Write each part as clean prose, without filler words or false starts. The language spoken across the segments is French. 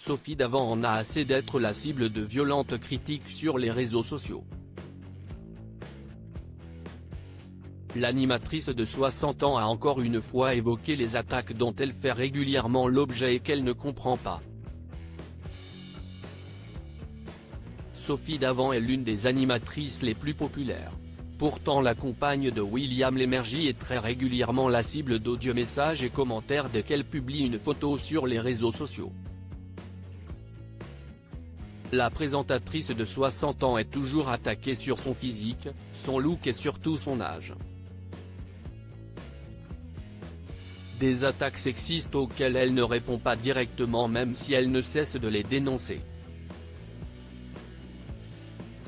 Sophie Davant en a assez d'être la cible de violentes critiques sur les réseaux sociaux. L'animatrice de 60 ans a encore une fois évoqué les attaques dont elle fait régulièrement l'objet et qu'elle ne comprend pas. Sophie Davant est l'une des animatrices les plus populaires. Pourtant la compagne de William Lémergie est très régulièrement la cible d'odieux messages et commentaires dès qu'elle publie une photo sur les réseaux sociaux. La présentatrice de 60 ans est toujours attaquée sur son physique, son look et surtout son âge. Des attaques sexistes auxquelles elle ne répond pas directement même si elle ne cesse de les dénoncer.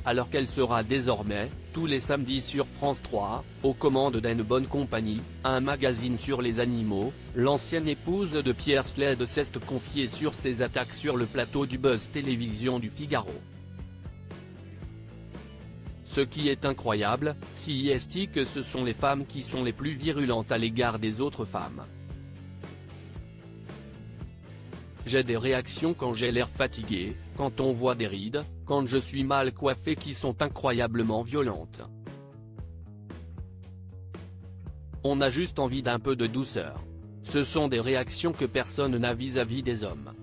Alors qu'elle sera désormais, tous les samedis sur France 3, aux commandes d'Une Bonne Compagnie, un magazine sur les animaux, l'ancienne épouse de Pierre Slade s'est confiée sur ses attaques sur le plateau du Buzz Télévision du Figaro. Ce qui est incroyable, si est que ce sont les femmes qui sont les plus virulentes à l'égard des autres femmes. J'ai des réactions quand j'ai l'air fatigué, quand on voit des rides, quand je suis mal coiffé qui sont incroyablement violentes. On a juste envie d'un peu de douceur. Ce sont des réactions que personne n'a vis-à-vis des hommes.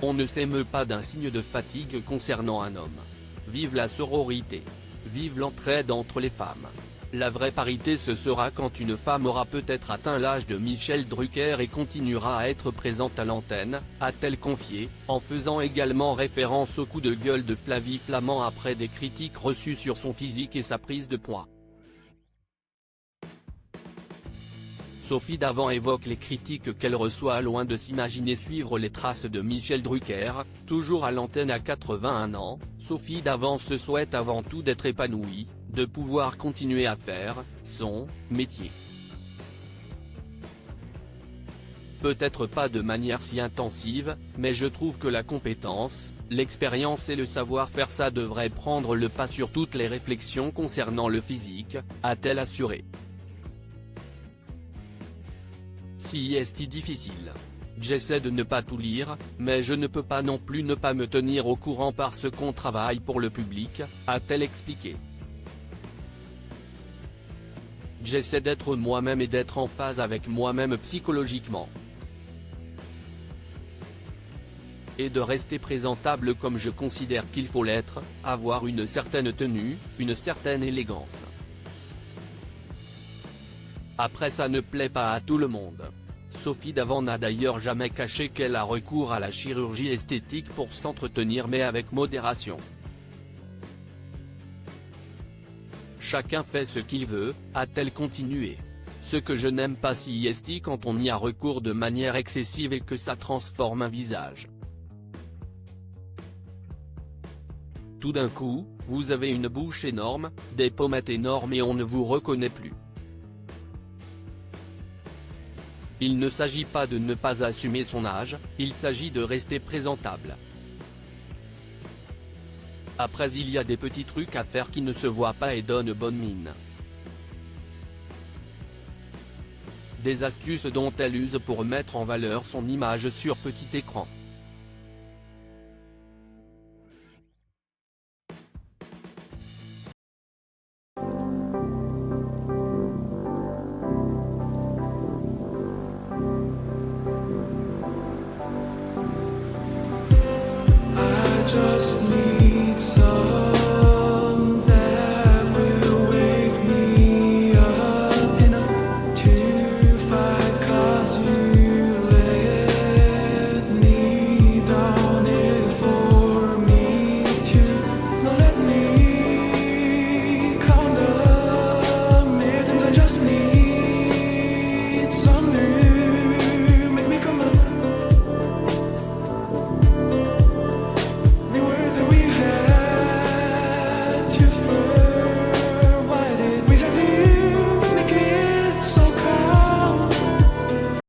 On ne s'émeut pas d'un signe de fatigue concernant un homme. Vive la sororité. Vive l'entraide entre les femmes. La vraie parité ce sera quand une femme aura peut-être atteint l'âge de Michel Drucker et continuera à être présente à l'antenne, a-t-elle confié, en faisant également référence au coup de gueule de Flavie Flament après des critiques reçues sur son physique et sa prise de poids. Sophie Davant évoque les critiques qu'elle reçoit loin de s'imaginer suivre les traces de Michel Drucker, toujours à l'antenne à 81 ans, Sophie Davant se souhaite avant tout d'être épanouie, de pouvoir continuer à faire son métier. Peut-être pas de manière si intensive, mais je trouve que la compétence, l'expérience et le savoir-faire ça devrait prendre le pas sur toutes les réflexions concernant le physique, a-t-elle assuré. Si est difficile. J'essaie de ne pas tout lire, mais je ne peux pas non plus ne pas me tenir au courant parce qu'on travaille pour le public, a-t-elle expliqué. J'essaie d'être moi-même et d'être en phase avec moi-même psychologiquement. Et de rester présentable comme je considère qu'il faut l'être, avoir une certaine tenue, une certaine élégance. Après ça ne plaît pas à tout le monde. Sophie Davant n'a d'ailleurs jamais caché qu'elle a recours à la chirurgie esthétique pour s'entretenir mais avec modération. Chacun fait ce qu'il veut, a-t-elle continué. Ce que je n'aime pas si est quand on y a recours de manière excessive et que ça transforme un visage. Tout d'un coup, vous avez une bouche énorme, des pommettes énormes et on ne vous reconnaît plus. Il ne s'agit pas de ne pas assumer son âge, il s'agit de rester présentable. Après il y a des petits trucs à faire qui ne se voient pas et donnent bonne mine. Des astuces dont elle use pour mettre en valeur son image sur petit écran. Just